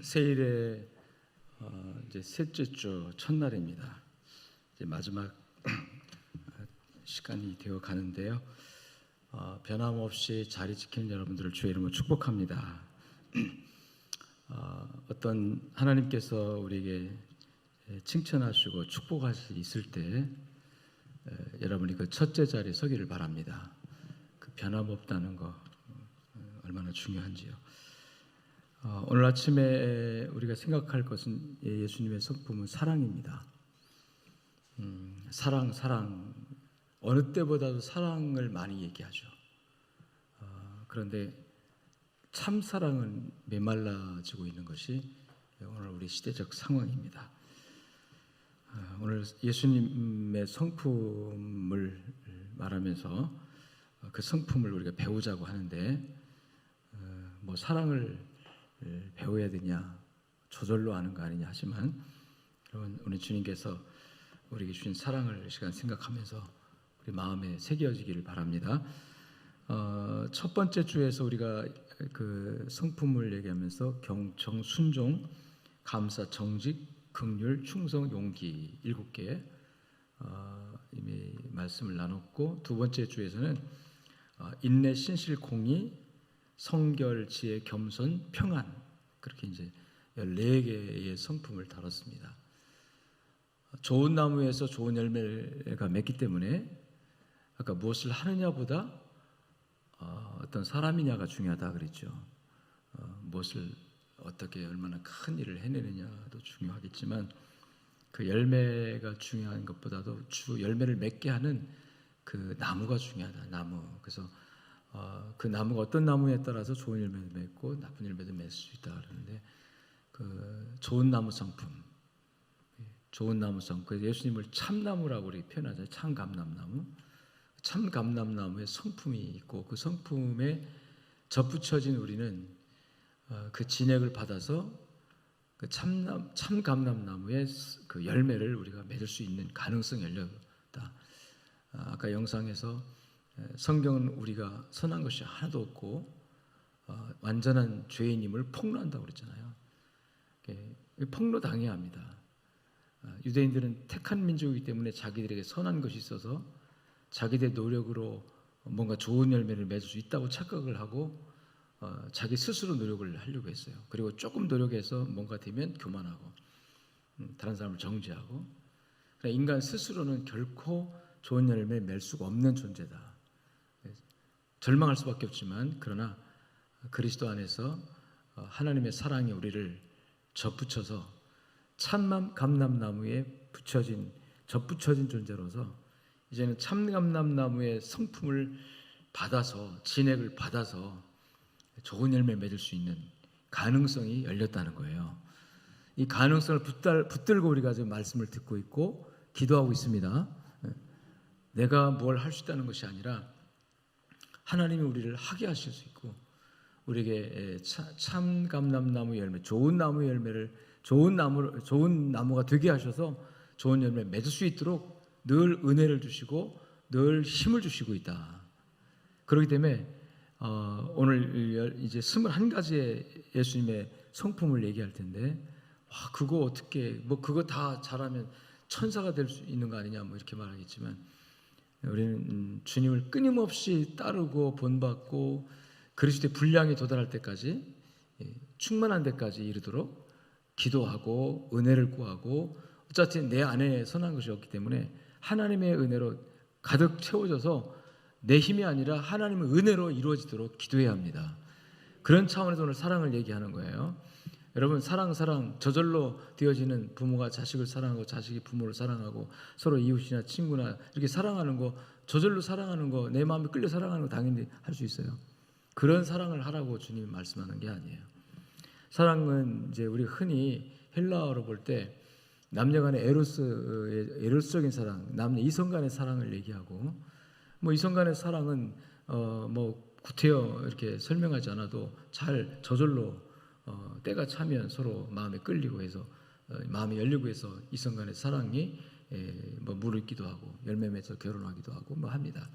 세일의 이제 셋째 주 첫날입니다. 이제 마지막 시간이 되어 가는데요. 변함없이 자리 지키는 여러분들을 주의 이름으로 축복합니다. 어떤 하나님께서 우리에게 칭찬하시고 축복하실 수 있을 때 여러분이 그 첫째 자리에 서기를 바랍니다. 그 변함없다는 거 얼마나 중요한지요. 오늘 아침에 우리가 생각할 것은 예수님의 성품은 사랑입니다. 사랑 어느 때보다도 사랑을 많이 얘기하죠. 그런데 참 사랑은 메말라지고 있는 것이 오늘 우리 시대적 상황입니다. 오늘 예수님의 성품을 말하면서 그 성품을 우리가 배우자고 하는데 뭐 사랑을 배워야 되냐, 저절로 아는 거 아니냐 하지만 여러분, 우리 주님께서 우리에게 주신 사랑을 이 시간 생각하면서 우리 마음에 새겨지기를 바랍니다. 첫 번째 주에서 우리가 그 성품을 얘기하면서 경청, 순종, 감사, 정직, 긍휼, 충성, 용기 7개 이미 말씀을 나눴고, 두 번째 주에서는 인내, 신실, 공의, 성결, 지혜, 겸손, 평안, 그렇게 이제 14개의 성품을 다뤘습니다. 좋은 나무에서 좋은 열매가 맺기 때문에 아까 무엇을 하느냐보다 어떤 사람이냐가 중요하다 그랬죠. 무엇을 어떻게 얼마나 큰 일을 해내느냐도 중요하겠지만 그 열매가 중요한 것보다도 주 열매를 맺게 하는 그 나무가 중요하다. 나무. 그래서 그 나무가 어떤 나무에 따라서 좋은 열매를 맺고 나쁜 열매도 맺을 수 있다 그러는데, 그 좋은 나무 성품, 좋은 나무 성품. 그래서 예수님을 참나무라고 우리 표현하잖아요. 참감람나무. 참감람나무의 성품이 있고 그 성품에 접붙여진 우리는 그 진액을 받아서 그 참감람나무의 그 열매를 우리가 맺을 수 있는 가능성이 열렸다. 아까 영상에서 성경은 우리가 선한 것이 하나도 없고 완전한 죄인임을 폭로한다고 그랬잖아요. 폭로당해야 합니다. 유대인들은 택한 민족이기 때문에 자기들에게 선한 것이 있어서 자기들의 노력으로 뭔가 좋은 열매를 맺을 수 있다고 착각을 하고 자기 스스로 노력을 하려고 했어요. 그리고 조금 노력해서 뭔가 되면 교만하고 다른 사람을 정죄하고, 인간 스스로는 결코 좋은 열매를 맺을 수가 없는 존재다. 절망할 수밖에 없지만, 그러나 그리스도 안에서 하나님의 사랑이 우리를 접붙여서 참감람나무에 접붙여진 존재로서 이제는 참감람나무의 성품을 받아서, 진액을 받아서 좋은 열매를 맺을 수 있는 가능성이 열렸다는 거예요. 이 가능성을 붙들고 우리가 지금 말씀을 듣고 있고 기도하고 있습니다. 내가 뭘 할 수 있다는 것이 아니라 하나님이 우리를 하게 하실 수 있고, 우리에게 참감람나무 열매, 좋은 나무 열매를 좋은 나무가 되게 하셔서 좋은 열매 맺을 수 있도록 늘 은혜를 주시고 늘 힘을 주시고 있다. 그렇기 때문에 오늘 이제 21가지의 예수님의 성품을 얘기할 텐데, 그거 어떻게 그거 다 잘하면 천사가 될 수 있는 거 아니냐 이렇게 말하겠지만, 우리는 주님을 끊임없이 따르고 본받고 그리스도의 분량에 도달할 때까지, 충만한 데까지 이르도록 기도하고 은혜를 구하고, 어차피 내 안에 선한 것이 없기 때문에 하나님의 은혜로 가득 채워져서 내 힘이 아니라 하나님의 은혜로 이루어지도록 기도해야 합니다. 그런 차원에서 오늘 사랑을 얘기하는 거예요. 여러분, 사랑 저절로 되어지는, 부모가 자식을 사랑하고 자식이 부모를 사랑하고 서로 이웃이나 친구나 이렇게 사랑하는 거, 저절로 사랑하는 거, 내 마음에 끌려 사랑하는 거 당연히 할 수 있어요. 그런 사랑을 하라고 주님이 말씀하는 게 아니에요. 사랑은 이제 우리 흔히 헬라어로 볼 때 남녀간의 에로스적인 사랑, 남녀 이성 간의 사랑을 얘기하고, 이성 간의 사랑은 구태여 이렇게 설명하지 않아도 잘 저절로 때가 차면 서로 마음에 끌리고 해서 마음이 열리고 해서 이성 간의 사랑이 무르익기도 하고 열매 맺어 결혼하기도 하고 합니다.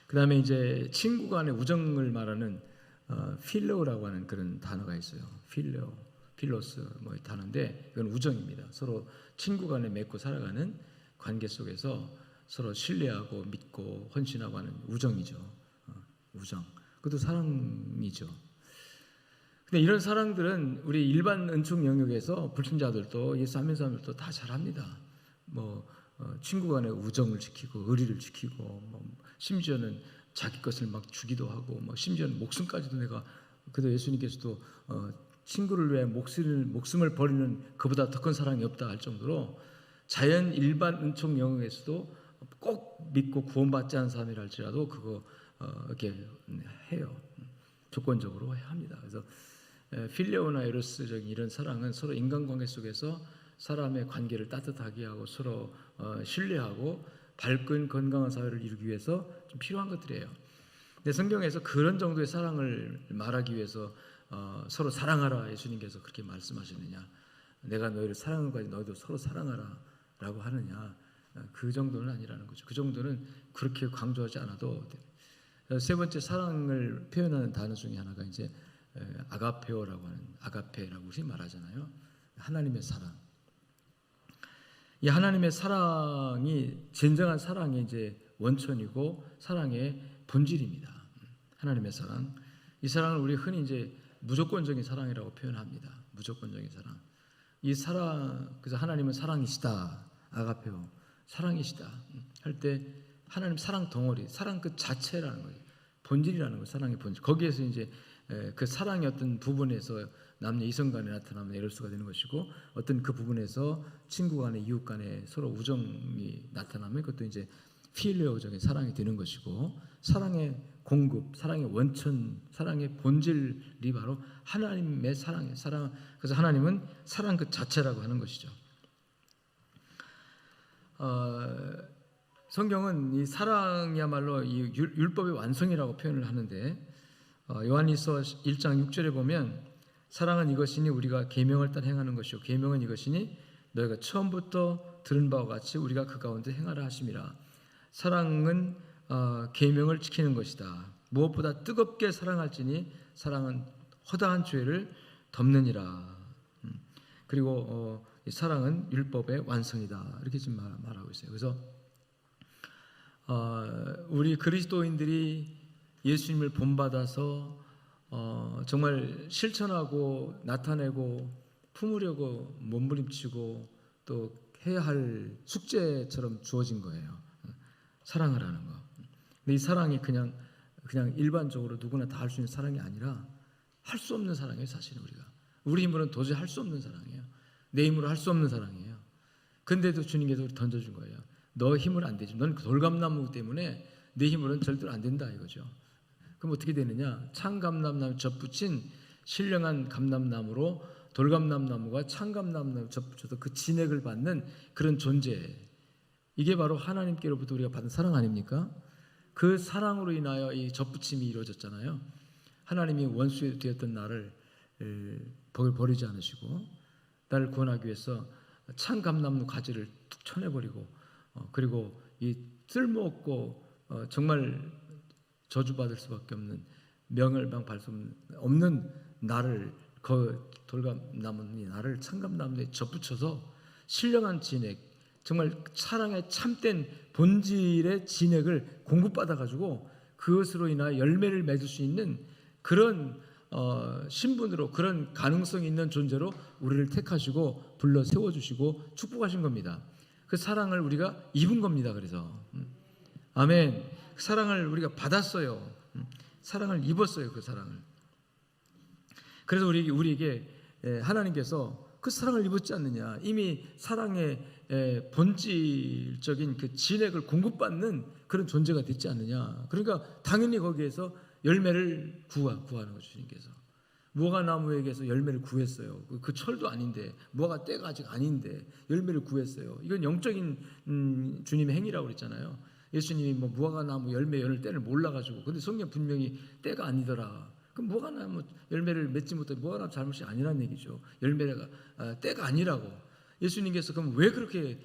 그 다음에 이제 친구 간의 우정을 말하는 필로라고 하는 그런 단어가 있어요. 필로스 뭐 단어인데 이건 우정입니다. 서로 친구 간에 맺고 살아가는 관계 속에서 서로 신뢰하고 믿고 헌신하고 하는 우정이죠. 우정. 그것도 사랑이죠. 근데 이런 사랑들은 우리 일반 은총 영역에서 불신자들도 예수 안 믿는 사람들도 다 잘합니다. 친구 간의 우정을 지키고 의리를 지키고 심지어는 자기 것을 막 주기도 하고 심지어는 목숨까지도 내가 그래도 예수님께서도 친구를 위해 목숨을 버리는 그보다 더 큰 사랑이 없다 할 정도로 자연 일반 은총 영역에서도 꼭 믿고 구원받지 않은 사람이라 할지라도 그거 이렇게 해요. 조건적으로 해야 합니다. 그래서 필레오나 에로스적인 이런 사랑은 서로 인간관계 속에서 사람의 관계를 따뜻하게 하고 서로 신뢰하고 밝은 건강한 사회를 이루기 위해서 좀 필요한 것들이에요. 근데 성경에서 그런 정도의 사랑을 말하기 위해서 서로 사랑하라 예수님께서 그렇게 말씀하셨느냐, 내가 너희를 사랑한 것까지 너희도 서로 사랑하라 라고 하느냐, 그 정도는 아니라는 거죠. 그 정도는 그렇게 강조하지 않아도 돼요. 세 번째 사랑을 표현하는 단어 중에 하나가 이제 아가페오라고 하는, 아가페라고 우리 말하잖아요. 하나님의 사랑. 이 하나님의 사랑이 진정한 사랑의 이제 원천이고 사랑의 본질입니다. 하나님의 사랑. 이 사랑을 우리 흔히 이제 무조건적인 사랑이라고 표현합니다. 무조건적인 사랑. 이 사랑, 그래서 하나님은 사랑이시다. 아가페오. 사랑이시다. 할 때 하나님 사랑 덩어리, 사랑 그 자체라는 거예요. 본질이라는 거예요. 사랑의 본질. 거기에서 이제 그 사랑의 어떤 부분에서 남녀 이성 간에 나타나면 에로스가 되는 것이고, 어떤 그 부분에서 친구 간에 이웃 간에 서로 우정이 나타나면 그것도 이제 필레오적인 사랑이 되는 것이고, 사랑의 공급, 사랑의 원천, 사랑의 본질이 바로 하나님의 사랑이에요. 사랑. 그래서 하나님은 사랑 그 자체라고 하는 것이죠. 성경은 이 사랑이야말로 이 율법의 완성이라고 표현을 하는데, 요한일서 1장 6절에 보면 사랑은 이것이니 우리가 계명을 따라 행하는 것이요 계명은 이것이니 너희가 처음부터 들은 바와 같이 우리가 그 가운데 행하라 하심이라. 사랑은 계명을 지키는 것이다. 무엇보다 뜨겁게 사랑할지니 사랑은 허다한 죄를 덮느니라. 그리고 이 사랑은 율법의 완성이다. 이렇게 지금 말하고 있어요. 그래서 우리 그리스도인들이 예수님을 본받아서 정말 실천하고 나타내고 품으려고 몸부림치고 또 해야 할 숙제처럼 주어진 거예요. 사랑을 하는 거. 근데 이 사랑이 그냥 일반적으로 누구나 다 할 수 있는 사랑이 아니라 할 수 없는 사랑이에요. 사실은 우리 힘으로는 도저히 할 수 없는 사랑이에요. 내 힘으로 할 수 없는 사랑이에요. 근데도 주님께서 우리 던져준 거예요. 너 힘으로 안 되지. 넌 돌감나무 때문에 내 힘으로는 절대로 안 된다 이거죠. 그럼 어떻게 되느냐? 창감람나무 접붙인 신령한 감람나무로 돌감람나무가 창감람나무 접붙여서 그 진액을 받는 그런 존재. 이게 바로 하나님께로부터 우리가 받은 사랑 아닙니까? 그 사랑으로 인하여 이 접붙임이 이루어졌잖아요. 하나님이 원수 되었던 나를 버리지 않으시고 나를 구원하기 위해서 창감나무 가지를 툭 쳐내버리고 그리고 이 쓸모없고 정말 저주받을 수밖에 없는 명을망 수 없는 나를 그 돌감나무니 나를 창감나무에 접붙여서 신령한 진액, 정말 사랑의 참된 본질의 진액을 공급받아가지고 그것으로 인하여 열매를 맺을 수 있는 그런 신분으로, 그런 가능성이 있는 존재로 우리를 택하시고 불러 세워주시고 축복하신 겁니다. 그 사랑을 우리가 입은 겁니다. 그래서 아멘. 그 사랑을 우리가 받았어요. 사랑을 입었어요. 그 사랑을. 그래서 우리에게 하나님께서 그 사랑을 입었지 않느냐. 이미 사랑의 본질적인 그 진액을 공급받는 그런 존재가 됐지 않느냐. 그러니까 당연히 거기에서 열매를 구하는 거죠. 주님께서 무화과 나무에게서 열매를 구했어요. 그 철도 아닌데, 무화과 때가 아직 아닌데 열매를 구했어요. 이건 영적인 주님의 행위라고 그랬잖아요. 예수님이 무화과 나무 열매 여는 때를 몰라가지고, 근데 성경 분명히 때가 아니더라. 그럼 무화과 나무 열매를 맺지 못해 무화과 나무 잘못이 아니라는 얘기죠. 열매가 때가 아니라고. 예수님께서 그럼 왜 그렇게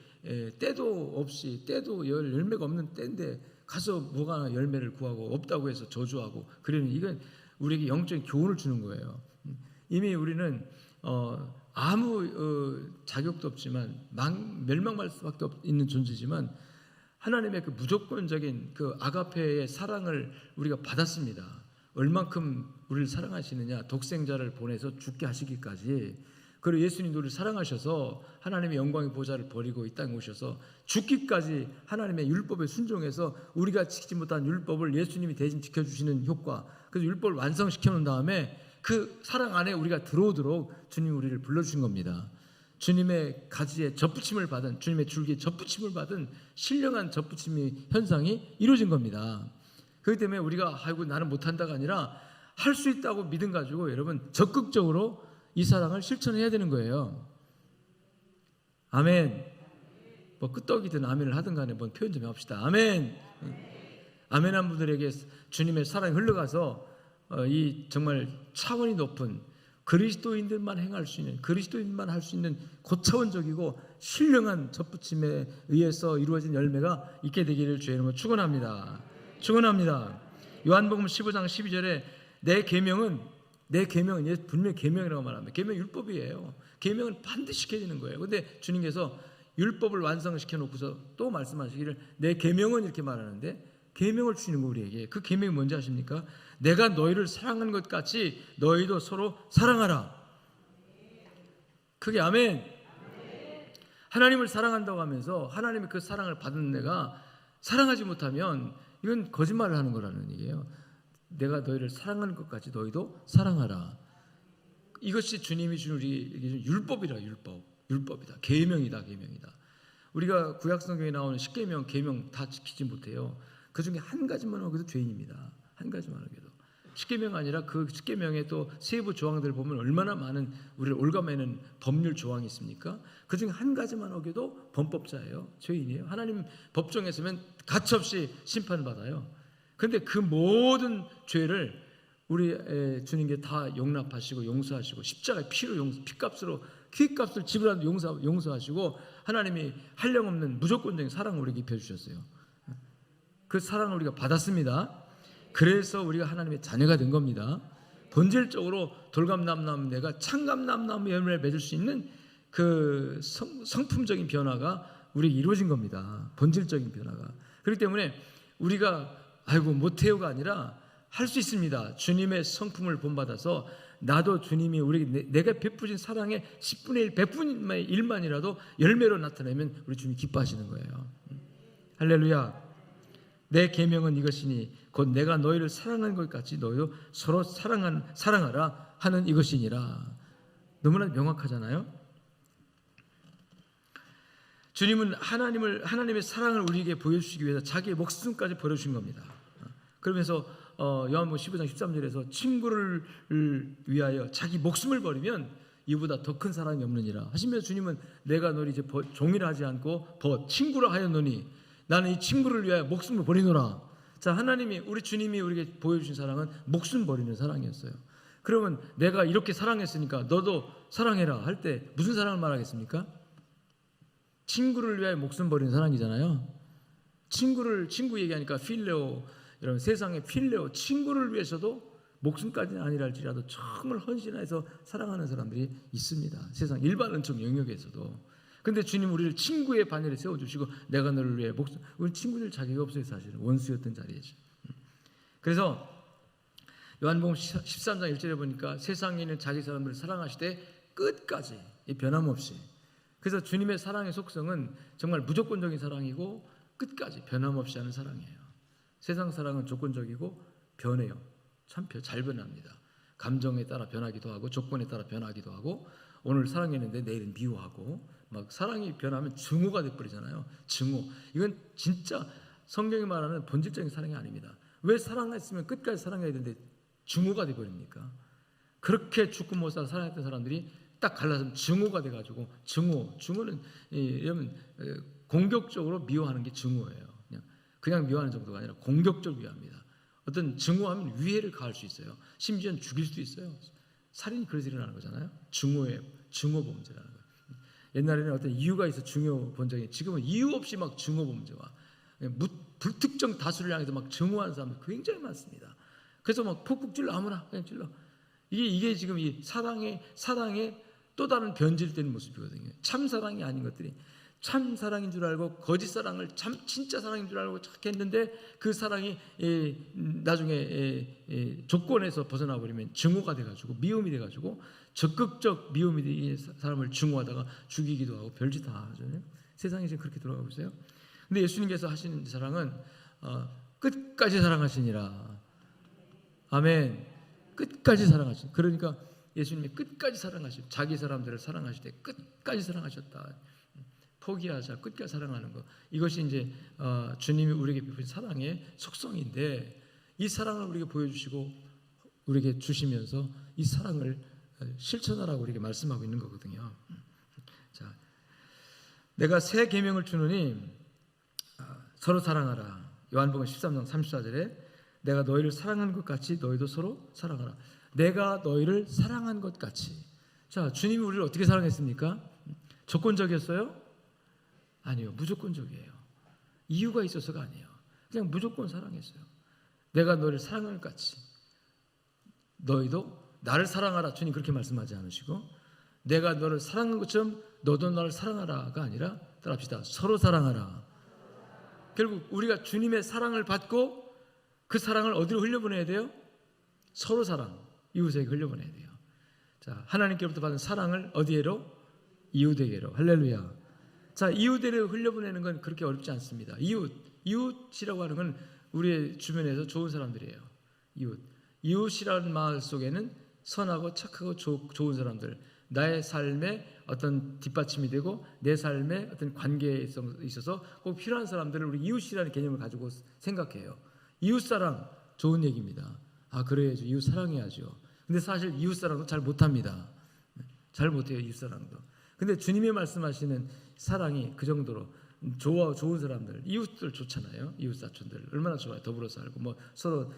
때도 없이, 때도 열매가 없는 때인데 가서 무화과 열매를 구하고 없다고 해서 저주하고 그러니 이건 우리에게 영적인 교훈을 주는 거예요. 이미 우리는 아무 자격도 없지만 멸망할 수밖에 있는 존재지만 하나님의 그 무조건적인 그 아가페의 사랑을 우리가 받았습니다. 얼만큼 우리를 사랑하시느냐, 독생자를 보내서 죽게 하시기까지. 그리고 예수님도 우리를 사랑하셔서 하나님의 영광의 보좌를 버리고 이 땅에 오셔서 죽기까지 하나님의 율법에 순종해서 우리가 지키지 못한 율법을 예수님이 대신 지켜주시는 효과, 그래서 율법을 완성시켜 놓은 다음에 그 사랑 안에 우리가 들어오도록 주님이 우리를 불러주신 겁니다. 주님의 가지에 접붙임을 받은, 주님의 줄기에 접붙임을 받은 신령한 접붙임의 현상이 이루어진 겁니다. 그렇기 때문에 우리가 아이고 나는 못한다가 아니라 할 수 있다고 믿음 가지고 여러분 적극적으로 이 사랑을 실천해야 되는 거예요. 아멘. 뭐 끄떡이든 아멘을 하든 간에 뭐 표현 좀 해봅시다. 아멘. 아멘한 분들에게 주님의 사랑이 흘러가서 이 정말 차원이 높은 그리스도인들만 행할 수 있는, 그리스도인만 할 수 있는 고차원적이고 신령한 접붙임에 의해서 이루어진 열매가 있게 되기를 주의 이름으로 축원합니다. 축원합니다. 요한복음 15장 12절에 내 계명은 분명히 계명이라고 말합니다. 계명 율법이에요. 계명은 반드시 지켜야 되는 거예요. 그런데 주님께서 율법을 완성시켜 놓고서 또 말씀하시기를 내 계명은 이렇게 말하는데 계명을 주시는 거 우리에게. 그 계명이 뭔지 아십니까? 내가 너희를 사랑한 것 같이 너희도 서로 사랑하라. 그게 아멘. 하나님을 사랑한다고 하면서 하나님의 그 사랑을 받은 내가 사랑하지 못하면 이건 거짓말을 하는 거라는 얘기예요. 내가 너희를 사랑하는 것 같이 너희도 사랑하라. 이것이 주님이 준 우리에게 율법이라. 율법이다. 계명이다. 우리가 구약성경에 나오는 십계명, 계명 다 지키지 못해요. 그 중에 한 가지만 어겨도 죄인입니다. 한 가지만 어겨도. 십계명 아니라 그 십계명의 또 세부 조항들을 보면 얼마나 많은 우리를 올가매는 법률 조항이 있습니까? 그 중에 한 가지만 어겨도 범법자예요. 죄인이에요. 하나님 법정에 서면 가차없이 심판받아요. 그런데 그 모든 죄를 우리 주님께 다 용납하시고 용서하시고 십자가의 피로 피값으로 피값을 지불한 용서하시고 하나님이 한량없는 무조건적인 사랑을 우리에게 입혀주셨어요. 그 사랑을 우리가 받았습니다. 그래서 우리가 하나님의 자녀가 된 겁니다. 본질적으로 돌감남나무 내가 창감남나무 열매를 맺을 수 있는 그 성품적인 변화가 우리에게 이루어진 겁니다. 본질적인 변화가. 그렇기 때문에 우리가 아이고 못해요가 아니라 할 수 있습니다. 주님의 성품을 본받아서 나도 주님이 우리에게 내가 베푸신 사랑의 10분의 1, 100분의 1만이라도 열매로 나타내면 우리 주님이 기뻐하시는 거예요. 할렐루야. 내 계명은 이것이니 곧 내가 너희를 사랑한 것 같이 너희도 서로 사랑하라 하는 이것이니라. 너무나 명확하잖아요. 주님은 하나님의 사랑을 우리에게 보여주시기 위해서 자기의 목숨까지 버려주신 겁니다. 그러면서 요한복음 15장 13절에서 친구를 위하여 자기 목숨을 버리면 이보다 더 큰 사랑이 없느니라 하시면서 주님은 내가 너를 이제 종이라 하지 않고 친구라 하였노니 나는 이 친구를 위하여 목숨을 버리노라. 자, 하나님이 우리 주님이 우리에게 보여주신 사랑은 목숨 버리는 사랑이었어요. 그러면 내가 이렇게 사랑했으니까 너도 사랑해라 할 때 무슨 사랑을 말하겠습니까? 친구를 위하여 목숨 버리는 사랑이잖아요. 친구 얘기하니까 필레오, 여러분 세상에 필레오, 친구를 위해서도 목숨까지는 아니라 할지라도 정말 헌신해서 사랑하는 사람들이 있습니다. 세상 일반 은총 영역에서도. 근데 주님 우리를 친구의 반열에 세워주시고 내가 너를 위해 목숨, 우리 친구들 자격이 없어요. 사실은 원수였던 자리이죠. 그래서 요한복음 13장 1절에 보니까 세상에 있는 자기 사람들을 사랑하시되 끝까지 변함없이. 그래서 주님의 사랑의 속성은 정말 무조건적인 사랑이고 끝까지 변함없이 하는 사랑이에요. 세상 사랑은 조건적이고 변해요. 참 잘 변합니다. 감정에 따라 변하기도 하고 조건에 따라 변하기도 하고 오늘 사랑했는데 내일은 미워하고 막 사랑이 변하면 증오가 돼버리잖아요. 증오. 이건 진짜 성경이 말하는 본질적인 사랑이 아닙니다. 왜 사랑했으면 끝까지 사랑해야 되는데 증오가 돼버립니까? 그렇게 죽고 못 살아 사랑했던 사람들이 딱 갈라서면 증오가 돼가지고 증오는 이러면 공격적으로 미워하는 게 증오예요. 그냥 미워하는 정도가 아니라 공격적으로 미워합니다. 어떤 증오하면 위해를 가할 수 있어요. 심지어는 죽일 수도 있어요. 살인이 그래서 일어나는 거잖아요. 증오 범죄라는 거예요. 옛날에는 어떤 이유가 있어 증오 범죄가, 지금은 이유 없이 막 증오 범죄와 불특정 다수를 향해서 막 증오하는 사람들 굉장히 많습니다. 그래서 막 푹푹 찔러, 아무나 그냥 찔러. 이게 지금 이 사랑의 또 다른 변질된 모습이거든요. 참 사랑이 아닌 것들이 참 사랑인 줄 알고 거짓 사랑을 진짜 사랑인 줄 알고 착했는데 그 사랑이 나중에 조건에서 벗어나 버리면 증오가 돼가지고 미움이 돼가지고 적극적 미움이 돼 사람을 증오하다가 죽이기도 하고 별짓 다 하잖아요. 세상이 지금 그렇게 돌아가고 있어요. 근데 예수님께서 하시는 사랑은 끝까지 사랑하시니라. 아멘. 끝까지 사랑하신. 그러니까 예수님이 끝까지 사랑하신, 자기 사람들을 사랑하실 때 끝까지 사랑하셨다. 포기하자, 끝까지 사랑하는 것. 이것이 이제 주님이 우리에게 베푸신 사랑의 속성인데, 이 사랑을 우리에게 보여주시고 우리에게 주시면서 이 사랑을 실천하라고 우리에게 말씀하고 있는 거거든요. 자, 내가 새 계명을 주노니 서로 사랑하라. 요한복음 13장 34절에 내가 너희를 사랑한 것 같이 너희도 서로 사랑하라. 내가 너희를 사랑한 것 같이. 자, 주님이 우리를 어떻게 사랑했습니까? 조건적이었어요? 아니요, 무조건적이에요. 이유가 있어서가 아니에요. 그냥 무조건 사랑했어요. 내가 너를 사랑한 것 같이 너희도 나를 사랑하라. 주님 그렇게 말씀하지 않으시고 내가 너를 사랑한 것처럼 너도 나를 사랑하라가 아니라, 따라합시다, 서로 사랑하라. 결국 우리가 주님의 사랑을 받고 그 사랑을 어디로 흘려보내야 돼요? 서로 사랑, 이웃에게 흘려보내야 돼요. 자, 하나님께로부터 받은 사랑을 어디에로? 이웃에게로. 할렐루야. 자, 이웃에게로 흘려보내는 건 그렇게 어렵지 않습니다. 이웃이라고 하는 건 우리의 주변에서 좋은 사람들이에요. 이웃이라는 말 속에는 선하고 착하고 좋은 사람들, 나의 삶에 어떤 뒷받침이 되고 내 삶에 어떤 관계에 있어서 꼭 필요한 사람들을 우리 이웃이라는 개념을 가지고 생각해요. 이웃사랑 좋은 얘기입니다. 그래야죠. 이웃 사랑해야죠. 근데 사실 이웃사랑도 잘 못합니다. 잘 못해요, 이웃사랑도. 근데 주님이 말씀하시는 사랑이 그 정도로 좋은 사람들, 이웃들 좋잖아요. 이웃사촌들 얼마나 좋아요. 더불어 살고 뭐 서로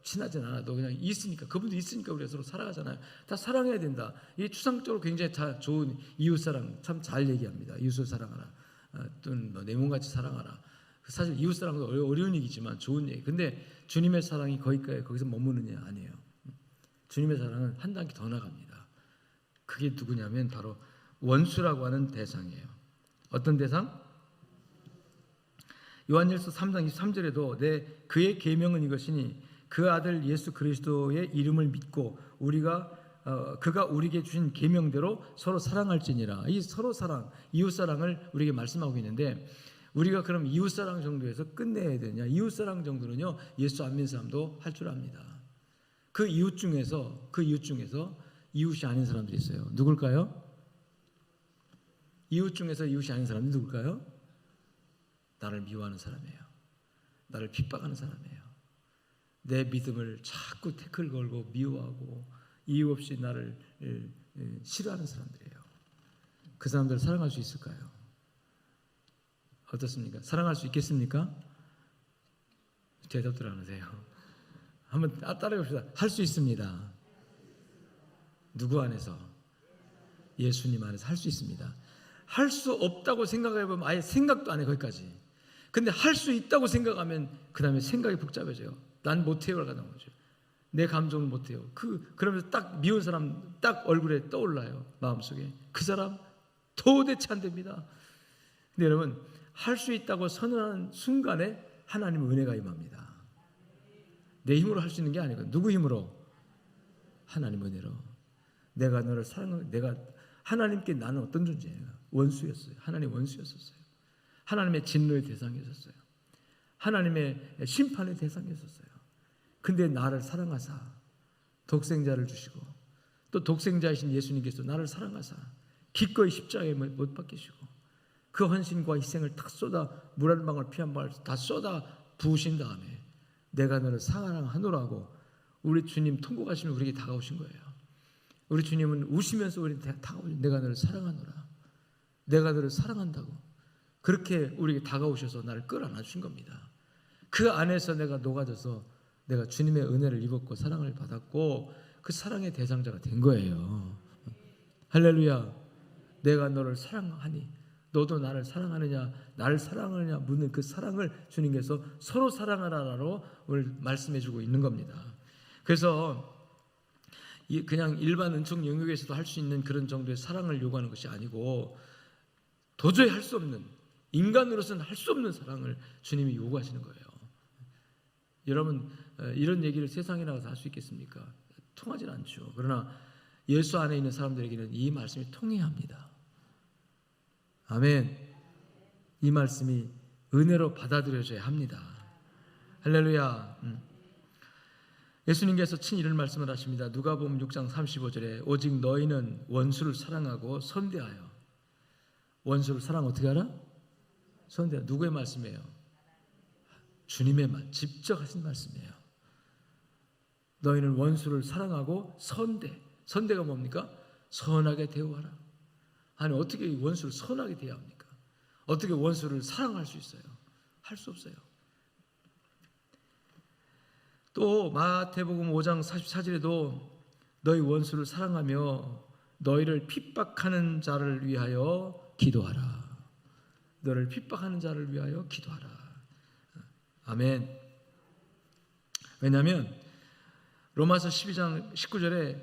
친하진 않아도 그냥 있으니까, 그분도 있으니까 우리가 서로 살아가잖아요. 다 사랑해야 된다. 이게 추상적으로 굉장히 다 좋은 이웃사랑 참 잘 얘기합니다. 이웃을 사랑하라. 또는 내 몸같이 사랑하라. 사실 이웃사랑도 어려운 얘기지만 좋은 얘기. 근데 주님의 사랑이 거기서 머무느냐? 아니에요. 주님의 사랑은 한 단계 더 나갑니다. 그게 누구냐면 바로 원수라고 하는 대상이에요. 어떤 대상? 요한일서 3장 23절에도 그의 계명은 이것이니 그 아들 예수 그리스도의 이름을 믿고 그가 우리에게 주신 계명대로 서로 사랑할지니라. 이 서로 사랑, 이웃사랑을 우리에게 말씀하고 있는데, 우리가 그럼 이웃사랑 정도에서 끝내야 되냐? 이웃사랑 정도는요, 예수 안 믿는 사람도 할 줄 압니다. 그 이웃 중에서 이웃이 아닌 사람들이 있어요. 누굴까요? 이웃 중에서 이웃이 아닌 사람이 누굴까요? 나를 미워하는 사람이에요. 나를 핍박하는 사람이에요. 내 믿음을 자꾸 태클 걸고 미워하고 이유 없이 나를 싫어하는 사람들이에요. 그 사람들을 사랑할 수 있을까요? 어떻습니까? 사랑할 수 있겠습니까? 대답들 안 하세요. 한번 따라해 봅시다. 할 수 있습니다. 누구 안에서? 예수님 안에서 할 수 있습니다. 할 수 없다고 생각해보면 아예 생각도 안 해, 거기까지. 근데 할 수 있다고 생각하면 그 다음에 생각이 복잡해져요. 난 못해요가 나오는 거죠. 내 감정을 못해요. 그러면서 딱 미운 사람 딱 얼굴에 떠올라요. 마음속에. 그 사람 도대체 안 됩니다. 근데 여러분, 할 수 있다고 선언하는 순간에 하나님의 은혜가 임합니다. 내 힘으로 할 수 있는 게 아니고 누구 힘으로? 하나님의 은혜로. 내가 너를 사랑하고, 하나님께 나는 어떤 존재예요? 원수였어요. 하나님의 원수였었어요. 하나님의 진노의 대상이었어요. 하나님의 심판의 대상이었어요. 근데 나를 사랑하사 독생자를 주시고, 또 독생자이신 예수님께서 나를 사랑하사 기꺼이 십자가에 못 박히시고 그 헌신과 희생을 탁 쏟아, 물 한 방울 피 한 방울 다 쏟아 부으신 다음에 내가 너를 사랑하노라고 우리 주님 통곡하시면 우리에게 다가오신 거예요. 우리 주님은 우시면서 우리에게 다가오신, 내가 너를 사랑하노라, 내가 너를 사랑한다고 그렇게 우리에게 다가오셔서 나를 끌어안아 주신 겁니다. 그 안에서 내가 녹아져서 내가 주님의 은혜를 입었고 사랑을 받았고 그 사랑의 대상자가 된 거예요. 할렐루야. 내가 너를 사랑하니 너도 나를 사랑하느냐, 나를 사랑하느냐 묻는 그 사랑을 주님께서 서로 사랑하라로 오늘 말씀해 주고 있는 겁니다. 그래서 그냥 일반 은총 영역에서도 할 수 있는 그런 정도의 사랑을 요구하는 것이 아니고 도저히 할 수 없는, 인간으로서는 할 수 없는 사랑을 주님이 요구하시는 거예요. 여러분, 이런 얘기를 세상에 나가서 할 수 있겠습니까? 통하진 않죠. 그러나 예수 안에 있는 사람들에게는 이 말씀이 통해야 합니다. 아멘. 이 말씀이 은혜로 받아들여져야 합니다. 할렐루야. 예수님께서 친히 이런 말씀을 하십니다. 누가복음 6장 35절에 오직 너희는 원수를 사랑하고 선대하여. 원수를 사랑 어떻게 하라? 선대하여. 누구의 말씀이에요? 주님의 말, 직접 하신 말씀이에요. 너희는 원수를 사랑하고 선대가 뭡니까? 선하게 대우하라. 아니, 어떻게 원수를 선하게 대해야 합니까? 어떻게 원수를 사랑할 수 있어요? 할 수 없어요. 또 마태복음 5장 44절에도 너희 원수를 사랑하며 너희를 핍박하는 자를 위하여 기도하라. 너를 핍박하는 자를 위하여 기도하라. 아멘. 왜냐하면 로마서 12장 19절에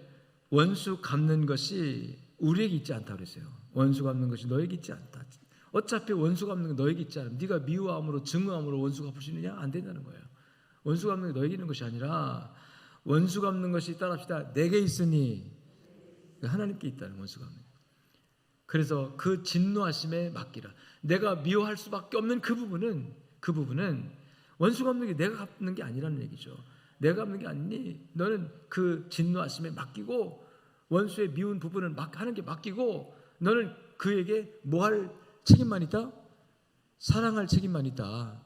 원수 갚는 것이 우리에게 있지 않다고 그랬어요. 원수 갚는 것이 너에게 있지 않다. 어차피 원수 갚는 건 너에게 있지 않아. 네가 미워함으로 증오함으로 원수 갚을 수 있느냐? 안 된다는 거예요. 원수 갚는 게 너에게 있는 것이 아니라 원수 갚는 것이 따라합시다. 내게 있으니 하나님께 있다는 원수 갚는. 그래서 그 진노하심에 맡기라. 내가 미워할 수밖에 없는 그 부분은 원수 갚는 게 내가 갚는 게 아니라는 얘기죠. 내가 갚는 게 아니니 너는 그 진노하심에 맡기고 원수의 미운 부분을 하는 게 맡기고 너는 그에게 뭐 할 책임만 있다? 사랑할 책임만 있다.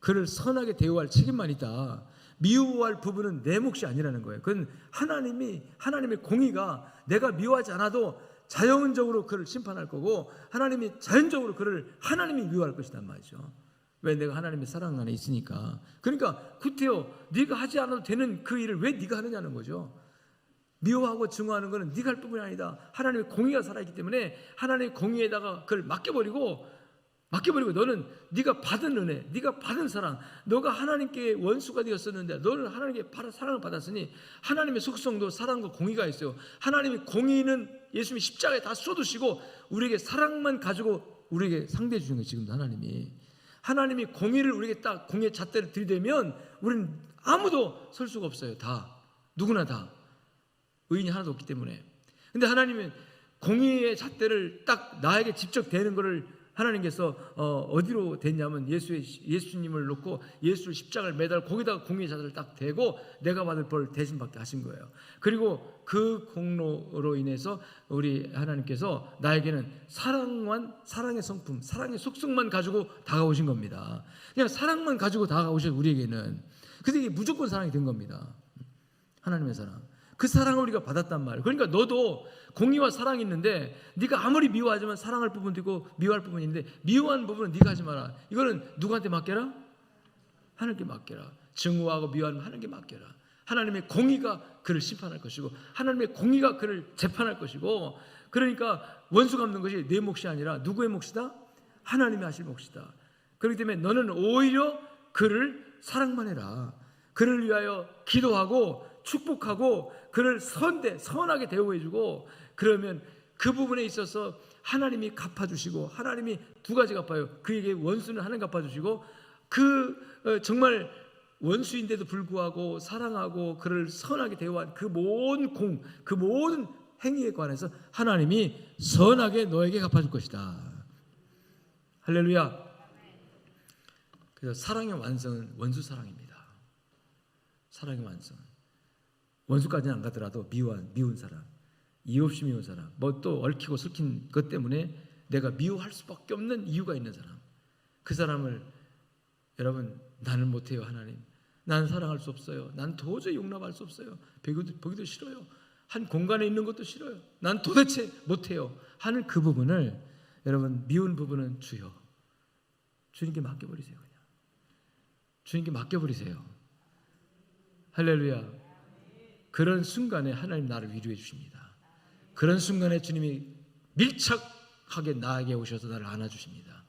그를 선하게 대우할 책임만 있다. 미워할 부분은 내 몫이 아니라는 거예요. 그건 하나님의 공의가 내가 미워하지 않아도 자연적으로 그를 심판할 거고 하나님이 자연적으로 그를 하나님이 미워할 것이란 말이죠. 왜? 내가 하나님의 사랑 안에 있으니까. 그러니까 구태여 네가 하지 않아도 되는 그 일을 왜 네가 하느냐는 거죠. 미워하고 증오하는 것은 네가 할 부분이 아니다. 하나님의 공의가 살아있기 때문에 하나님의 공의에다가 그걸 맡겨버리고 너는 네가 받은 은혜, 네가 받은 사랑, 너가 하나님께 원수가 되었었는데 너는 하나님께 사랑을 받았으니 하나님의 속성도 사랑과 공의가 있어요. 하나님의 공의는 예수님이 십자가에 다 쏟으시고 우리에게 사랑만 가지고 우리에게 상대해 주는 거예요. 지금도 하나님이 공의를 우리에게 딱 공의의 잣대를 들이대면 우리는 아무도 설 수가 없어요. 누구나 다 의인이 하나도 없기 때문에. 근데 하나님은 공의의 잣대를 딱 나에게 직접 대는 것을 하나님께서 어디로 댔냐면 예수님을 놓고 예수를 십자가를 매달 거기다가 공의의 잣대를 딱 대고 내가 받을 벌 대신 받게 하신 거예요. 그리고 그 공로로 인해서 우리 하나님께서 나에게는 사랑의 성품, 사랑의 속성만 가지고 다가오신 겁니다. 그냥 사랑만 가지고 다가오신 우리에게는. 그래서 이게 무조건 사랑이 된 겁니다. 하나님의 사랑. 그 사랑을 우리가 받았단 말이에요. 그러니까 너도 공의와 사랑이 있는데 네가 아무리 미워하지만 사랑할 부분도 있고 미워할 부분이 있는데 미워하는 부분은 네가 하지 마라. 이거는 누구한테 맡겨라? 하나님께 맡겨라. 증오하고 미워하면 하나님께 맡겨라. 하나님의 공의가 그를 심판할 것이고 하나님의 공의가 그를 재판할 것이고, 그러니까 원수 갚는 것이 내 몫이 아니라 누구의 몫이다? 하나님이 하실 몫이다. 그렇기 때문에 너는 오히려 그를 사랑만 해라. 그를 위하여 기도하고 축복하고 그를 선하게 대우해주고, 그러면 그 부분에 있어서 하나님이 갚아주시고, 하나님이 두 가지 갚아요. 그에게 원수는 하나님 갚아주시고, 정말 원수인데도 불구하고 사랑하고 그를 선하게 대우한 그 모든 행위에 관해서 하나님이 선하게 너에게 갚아줄 것이다. 할렐루야. 그래서 사랑의 완성은 원수 사랑입니다. 사랑의 완성. 원수까지는 안 가더라도 미운 사람, 이유 없이 미운 사람, 뭐 또 얽히고 설킨 것 때문에 내가 미워할 수밖에 없는 이유가 있는 사람, 그 사람을 여러분, 나는 못해요. 하나님, 나는 사랑할 수 없어요. 난 도저히 용납할 수 없어요. 보기도 싫어요. 한 공간에 있는 것도 싫어요. 난 도대체 못해요 하는 그 부분을, 여러분, 미운 부분은 주님께 맡겨버리세요. 그냥 주님께 맡겨버리세요. 할렐루야. 그런 순간에 하나님 나를 위로해 주십니다. 그런 순간에 주님이 밀착하게 나에게 오셔서 나를 안아주십니다.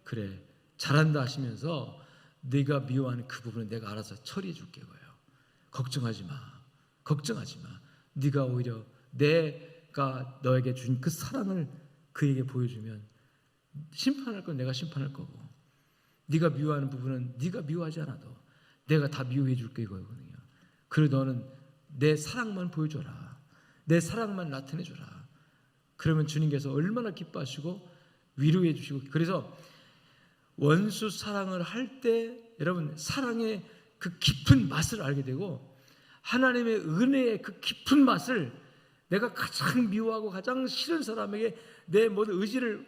그래, 잘한다 하시면서 네가 미워하는 그 부분은 내가 알아서 처리해 줄게. 걱정하지 마. 걱정하지 마. 네가 오히려 내가 너에게 준 그 사랑을 그에게 보여주면 심판할 건 내가 심판할 거고, 네가 미워하는 부분은 네가 미워하지 않아도 내가 다 미워해 줄게 이거거든요. 그리고 너는 내 사랑만 보여줘라. 내 사랑만 나타내줘라. 그러면 주님께서 얼마나 기뻐하시고 위로해 주시고, 그래서 원수 사랑을 할 때 여러분 사랑의 그 깊은 맛을 알게 되고, 하나님의 은혜의 그 깊은 맛을 내가 가장 미워하고 가장 싫은 사람에게 내 모든 의지를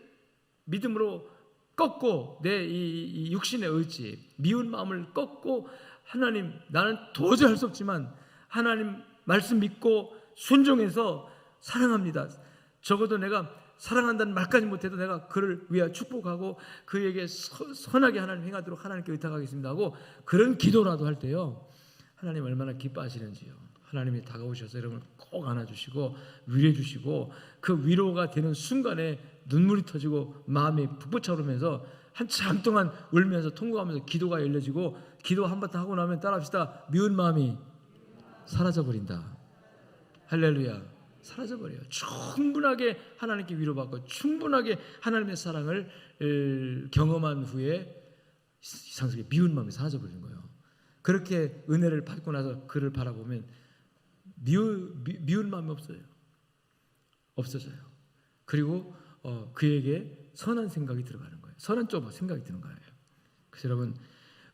믿음으로 꺾고, 내 이 육신의 의지, 미운 마음을 꺾고, 하나님 나는 도저히 할 수 없지만 하나님 말씀 믿고 순종해서 사랑합니다. 적어도 내가 사랑한다는 말까지 못해도 내가 그를 위하여 축복하고 그에게 선하게 하나님 행하도록 하나님께 의탁하겠습니다 하고 그런 기도라도 할 때요, 하나님 얼마나 기뻐하시는지요. 하나님이 다가오셔서 여러분을 꼭 안아주시고 위로해 주시고, 그 위로가 되는 순간에 눈물이 터지고 마음이 북북 차오르면서 한참 동안 울면서 통곡하면서 기도가 열려지고, 기도 한바탕 하고 나면 따라합시다. 미운 마음이 사라져버린다. 할렐루야. 사라져버려요. 충분하게 하나님께 위로받고 충분하게 하나님의 사랑을 경험한 후에 이상하게 미운 마음이 사라져버리는 거예요. 그렇게 은혜를 받고 나서 그를 바라보면 미운 마음이 없어져요. 그리고 그에게 선한 생각이 들어가는 거예요. 선한 쪽 생각이 드는 거예요. 그래서 여러분,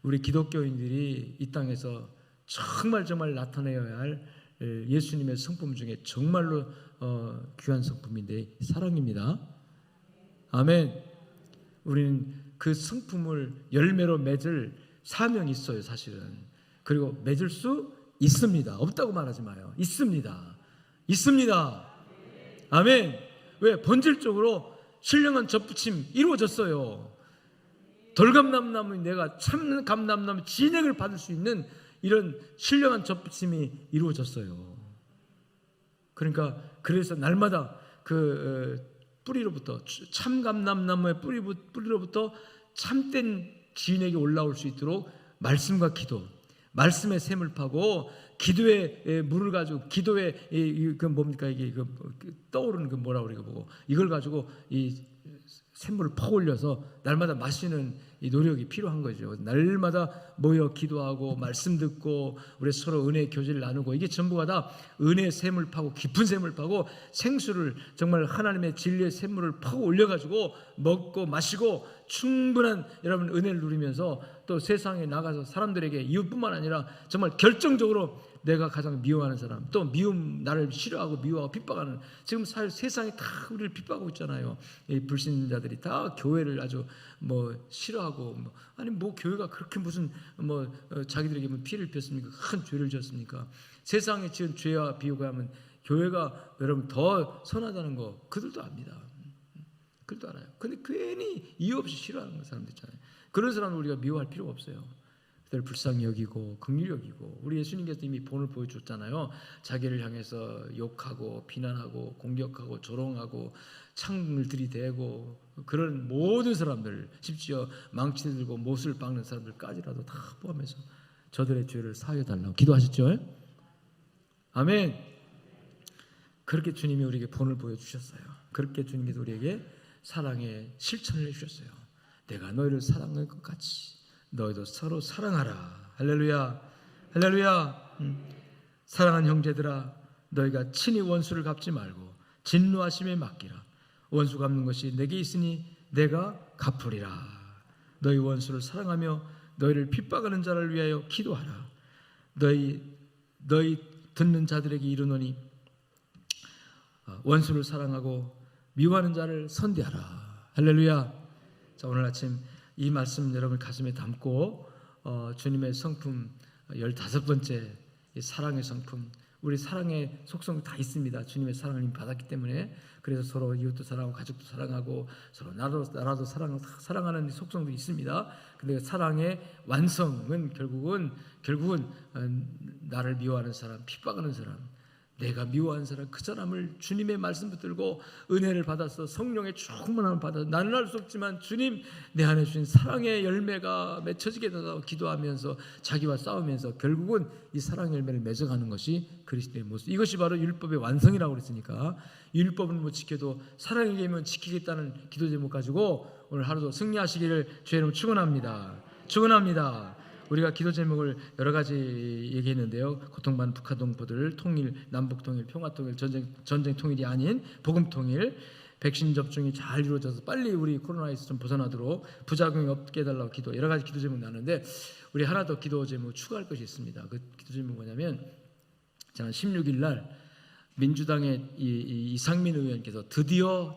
우리 기독교인들이 이 땅에서 정말 나타내어야 할 예수님의 성품 중에 정말로 귀한 성품인데 사랑입니다. 아멘. 우리는 그 성품을 열매로 맺을 사명이 있어요, 사실은. 그리고 맺을 수 있습니다. 없다고 말하지 마요. 있습니다. 아멘. 왜? 본질적으로 신령한 접붙임 이루어졌어요. 돌감람나무, 내가 참 감람나무 진액을 받을 수 있는 이런 신령한 접붙임이 이루어졌어요. 그러니까 그래서 날마다 그 뿌리로부터, 참 감람나무의 뿌리로부터 참된 진액이 올라올 수 있도록 말씀과 기도, 말씀의 샘을 파고 기도의 물을 가지고, 기도의 그 뭡니까 이게 떠오르는 그 뭐라 우리가 보고, 이걸 가지고 이 샘물을 퍼올려서 날마다 마시는 이 노력이 필요한 거죠. 날마다 모여 기도하고 말씀 듣고 우리 서로 은혜의 교제를 나누고, 이게 전부가 다 은혜의 샘을 파고 깊은 샘을 파고 생수를, 정말 하나님의 진리의 샘물을 파고 올려가지고 먹고 마시고 충분한 여러분 은혜를 누리면서 또 세상에 나가서 사람들에게, 이웃뿐만 아니라 정말 결정적으로 내가 가장 미워하는 사람, 또 나를 싫어하고 미워하고 핍박하는, 지금 세상이 다 우리를 핍박하고 있잖아요. 이 불신자들이 다 교회를 아주 싫어하고, 아니 교회가 그렇게 무슨 자기들에게 피해를 입혔습니까? 큰 죄를 지었습니까? 세상에 지은 죄와 비교하면 교회가 여러분 더 선하다는 거 그들도 압니다. 그들도 알아요. 근데 괜히 이유 없이 싫어하는 사람들 있잖아요. 그런 사람은 우리가 미워할 필요가 없어요. 그들을 불쌍히 여기고 긍휼히 여기고, 우리 예수님께서 이미 본을 보여줬잖아요. 자기를 향해서 욕하고 비난하고 공격하고 조롱하고 창을 들이대고 그런 모든 사람들, 심지어 망치 들고 못을 박는 사람들까지라도 다 포함해서 저들의 죄를 사하여달라고 기도하셨죠. 아멘. 그렇게 주님이 우리에게 본을 보여주셨어요. 그렇게 주님께서 우리에게 사랑의 실천을 해주셨어요. 내가 너희를 사랑할 것 같이 너희도 서로 사랑하라. 할렐루야. 사랑하는 형제들아, 너희가 친히 원수를 갚지 말고 진노하심에 맡기라. 원수 갚는 것이 내게 있으니 내가 갚으리라. 너희 원수를 사랑하며 너희를 핍박하는 자를 위하여 기도하라. 너희 듣는 자들에게 이르노니 원수를 사랑하고 미워하는 자를 선대하라. 할렐루야. 자, 오늘 아침 이 말씀 여러분 가슴에 담고 주님의 성품 15번째 사랑의 성품, 우리 사랑의 속성 다 있습니다. 주님의 사랑을 받았기 때문에. 그래서 서로 이웃도 사랑하고 가족도 사랑하고 서로 나라도 사랑하는 속성도 있습니다. 근데 사랑의 완성은 결국은 나를 미워하는 사람, 핍박하는 사람, 내가 미워한 사람 그 사람을 주님의 말씀 붙들고 은혜를 받아서 성령의 충만함을 받아서 나는 알 수 없지만 주님 내 안에 주신 사랑의 열매가 맺혀지게 된다고 기도하면서 자기와 싸우면서 결국은 이 사랑의 열매를 맺어가는 것이 그리스도의 모습. 이것이 바로 율법의 완성이라고 그랬으니까 율법은 못 지켜도 사랑의 계명은 지키겠다는 기도 제목 가지고 오늘 하루도 승리하시기를 주의 이름으로 축원합니다. 축원합니다. 우리가 기도 제목을 여러 가지 얘기했는데요. 고통받는 북한 동포들 통일, 남북 통일, 평화 통일, 전쟁 통일이 아닌 복음 통일, 백신 접종이 잘 이루어져서 빨리 우리 코로나에서 좀 벗어나도록 부작용이 없게 해달라고 기도, 여러 가지 기도 제목 나누는데 우리 하나 더 기도 제목 추가할 것이 있습니다. 그 기도 제목은 뭐냐면 지난 16일 날 민주당의 이상민 의원께서 드디어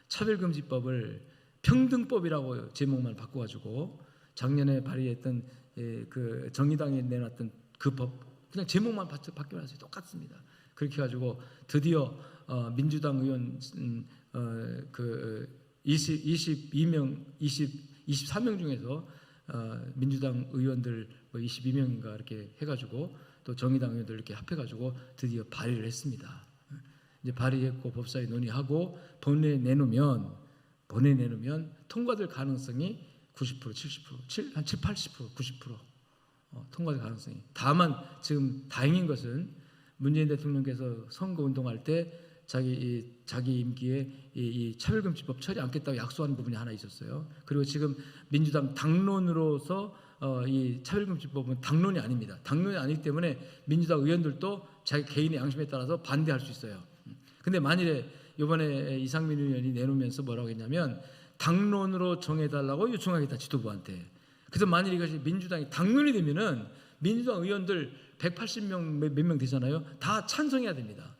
차별금지법을 평등법이라고 제목만 바꿔가지고 작년에 발의했던 그 정의당이 내놨던 그 법 그냥 제목만 바뀌어놨어요. 똑같습니다. 그렇게 해가지고 드디어 민주당 의원 그 24명 중에서 민주당 의원들 22명인가 이렇게 해가지고 또 정의당 의원들 이렇게 합해가지고 드디어 발의를 했습니다. 이제 발의했고 법사위 논의하고 본회의에 내놓으면 통과될 가능성이 90%, 70%, 한 7, 80%, 90% 통과될 가능성이. 다만 지금 다행인 것은 문재인 대통령께서 선거 운동할 때 자기 임기에 이 차별금지법 처리 않겠다고 약속한 부분이 하나 있었어요. 그리고 지금 민주당 당론으로서 이 차별금지법은 당론이 아닙니다. 당론이 아니기 때문에 민주당 의원들도 자기 개인의 양심에 따라서 반대할 수 있어요. 근데 만일에 이번에 이상민 의원이 내놓으면서 뭐라고 했냐면 당론으로 정해달라고 요청하겠다 지도부한테. 그래서 만일 이것이 민주당이 당론이 되면은 민주당 의원들 180명 몇 명 되잖아요. 다 찬성해야 됩니다.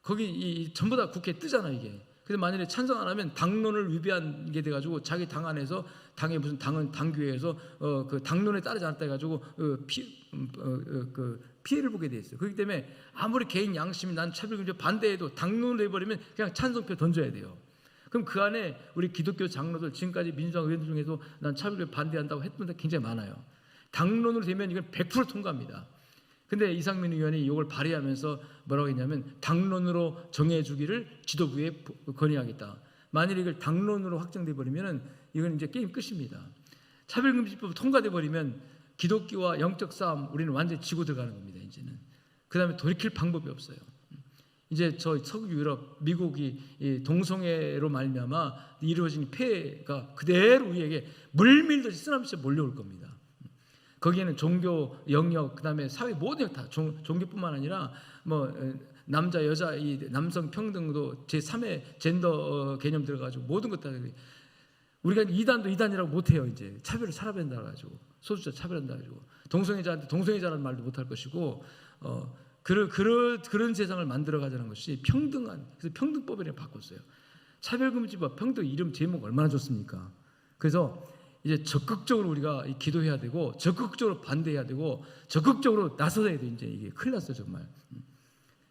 거기 전부 다 국회에 뜨잖아요 이게. 그래서 만일에 찬성 안 하면 당론을 위배한 게 돼가지고 자기 당 안에서 당의 무슨 당규에서 그 당론에 따르지 않았다 해가지고 피해를 보게 돼 있어요. 그렇기 때문에 아무리 개인 양심이 난 차별금지 반대해도 당론을 해버리면 그냥 찬성표 던져야 돼요. 그럼 그 안에 우리 기독교 장로들 지금까지 민주당 의원들 중에도 난 차별을 반대한다고 했던 데 굉장히 많아요. 당론으로 되면 이건 100% 통과합니다. 근데 이상민 의원이 이걸 발의하면서 뭐라고 했냐면 당론으로 정해주기를 지도부에 건의하겠다. 만일 이걸 당론으로 확정돼 버리면은 이건 이제 게임 끝입니다. 차별금지법 통과돼 버리면 기독교와 영적 싸움 우리는 완전히 지고 들어가는 겁니다. 이제는 그 다음에 돌이킬 방법이 없어요. 이제 저 서구 유럽, 미국이 동성애로 말미암아 이루어진 폐해가 그대로 우리에게 물밀듯이 쓰나미처 몰려올 겁니다. 거기에는 종교, 영역, 그다음에 사회 모든 다 종교뿐만 아니라 뭐 남자, 여자, 이 남성 평등도 제3의 젠더 개념 들어가지고 모든 것 다 우리가 이단도 이단이라고 못해요. 이제 차별을 차별한다 가지고 소수자 차별한다 가지고 동성애자한테 동성애자라는 말도 못할 것이고 그런 세상을 만들어가자는 것이 평등한, 그래서 평등법이라고 바꿨어요. 차별금지법, 평등 이름 제목 얼마나 좋습니까? 그래서 이제 적극적으로 우리가 기도해야 되고 적극적으로 반대해야 되고 적극적으로 나서야 돼. 이제 이게 큰일 났어요 정말.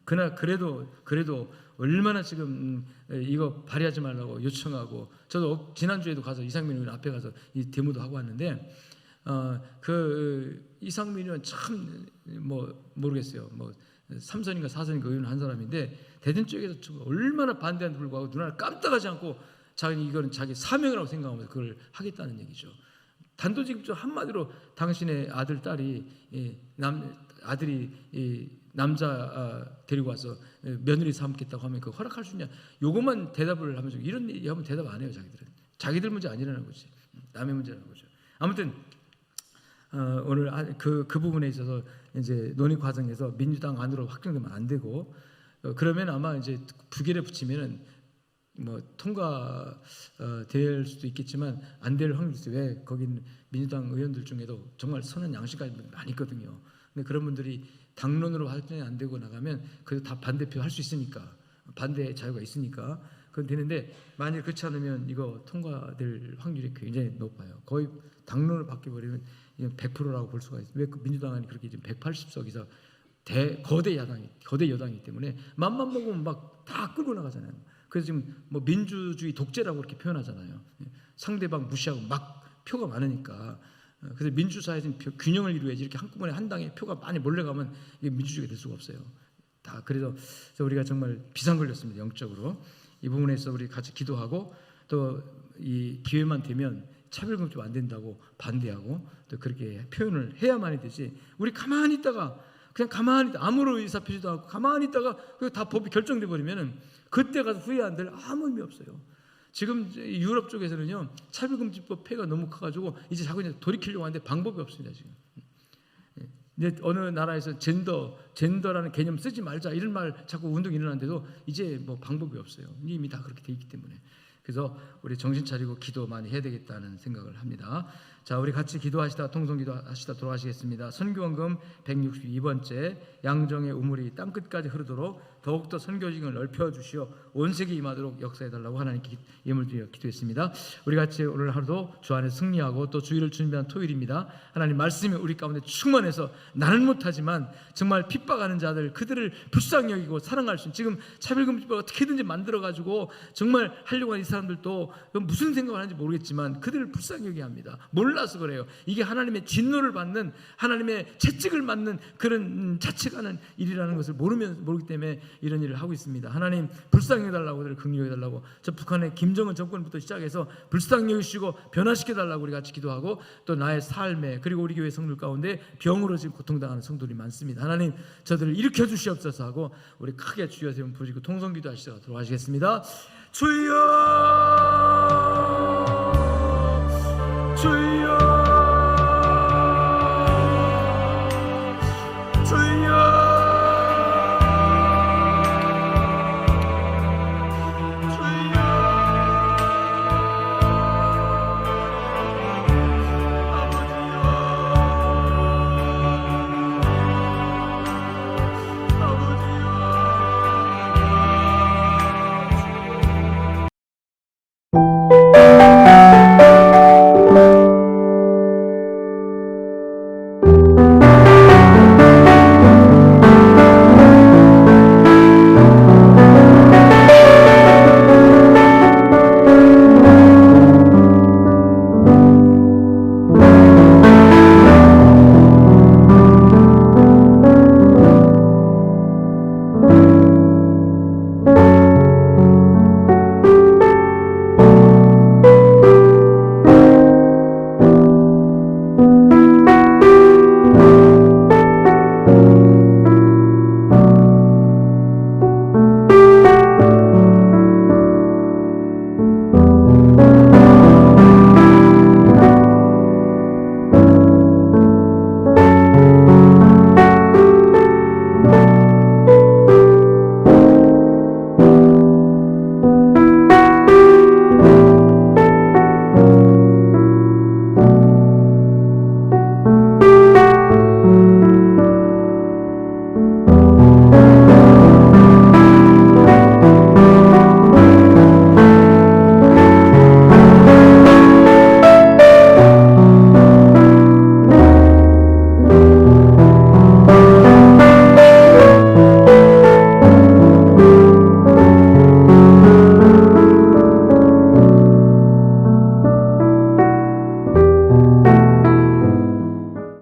그러나 그래도 얼마나 지금 이거 발의하지 말라고 요청하고 저도 지난주에도 가서 이상민 의원 앞에 가서 이 데모도 하고 왔는데 이상민 의원 참 모르겠어요. 3선인가 4선인가 의원 한 사람인데 대전 쪽에서 얼마나 반대한데 불구하고 눈을 깜빡하지 않고 이거는 자기 사명이라고 생각하면서 그걸 하겠다는 얘기죠. 단도직입적으로 한마디로 당신의 아들 딸이 아들이 남자 데리고 와서 며느리 삼겠다고 하면 그 허락할 수 있냐? 요것만 대답을 하면서 이런 얘기하면 대답 안 해요. 자기들 문제 아니라는 거지. 남의 문제라는 거죠. 아무튼 오늘 그 부분에 있어서 이제 논의 과정에서 민주당 안으로 확정되면 안 되고 그러면 아마 이제 부결에 붙이면은 통과 될 수도 있겠지만 안 될 확률이 있어요. 왜? 거긴 민주당 의원들 중에도 정말 선한 양심까지 많이 있거든요. 근데 그런 분들이 당론으로 확정이 안 되고 나가면 그래도 다 반대표 할 수 있으니까 반대 자유가 있으니까 그건 되는데 만일 그렇지 않으면 이거 통과될 확률이 굉장히 높아요. 거의 당론을 바뀌어버리면 100%라고 볼 수가 있어요. 왜 민주당이 그렇게 지금 180석 이상 거대 여당이기 때문에 맘만 먹으면 막 다 끌고 나가잖아요. 그래서 지금 민주주의 독재라고 이렇게 표현하잖아요. 상대방 무시하고 막 표가 많으니까. 그래서 민주사회에서는 균형을 이루어야지 이렇게 한꺼번에 한 당에 표가 많이 몰려가면 이게 민주주의가 될 수가 없어요. 다 그래서 우리가 정말 비상 걸렸습니다. 영적으로 이 부분에서 우리 같이 기도하고 또 이 기회만 되면 차별금지법 안 된다고 반대하고 또 그렇게 표현을 해야만이 되지. 우리 가만히 있다가 그냥 가만히 아무런 의사표시도 않고 가만히 있다가 다 법이 결정돼 버리면은 그때 가서 후회한들 아무 의미 없어요. 지금 유럽 쪽에서는요 차별금지법 폐해가 너무 커가지고 이제 자꾸 이제 돌이키려고 하는데 방법이 없습니다 지금. 근데 어느 나라에서 젠더라는 개념 쓰지 말자 이런 말 자꾸 운동이 일어나는데도 이제 뭐 방법이 없어요. 이미 다 그렇게 돼 있기 때문에. 그래서 우리 정신 차리고 기도 많이 해야 되겠다는 생각을 합니다. 자, 우리 같이 기도하시다 통성기도 하시다 돌아가시겠습니다. 선교원금 162번째 양정의 우물이 땅끝까지 흐르도록 더욱더 선교직을 넓혀주시어 온 세계 임하도록 역사해달라고 하나님께 예물 드려 기도했습니다. 우리 같이 오늘 하루도 주 안에 승리하고 또 주일을 준비한 토요일입니다. 하나님 말씀이 우리 가운데 충만해서 나는 못하지만 정말 핍박하는 자들 그들을 불쌍히 여기고 사랑할 수 있는 지금 차별금지법 어떻게든지 만들어가지고 정말 하려고 하는 이 사람들도 무슨 생각을 하는지 모르겠지만 그들을 불쌍히 여기게 합니다. 몰라서 그래요. 이게 하나님의 진노를 받는 하나님의 채찍을 맞는 그런 자책하는 일이라는 것을 모르기 때문에 이런 일을 하고 있습니다. 하나님 불쌍히 여겨달라고 그들을 긍휼히 여겨달라고 저 북한의 김정은 정권부터 시작해서 불쌍히 여기시고 변화시켜달라고 우리 같이 기도하고 또 나의 삶에 그리고 우리 교회 성도들 가운데 병으로 지금 고통당하는 성도들이 많습니다. 하나님 저들을 일으켜 주시옵소서 하고 우리 크게 주여 세 번 부르시고 통성기도 하시다가 들어가시겠습니다. 주여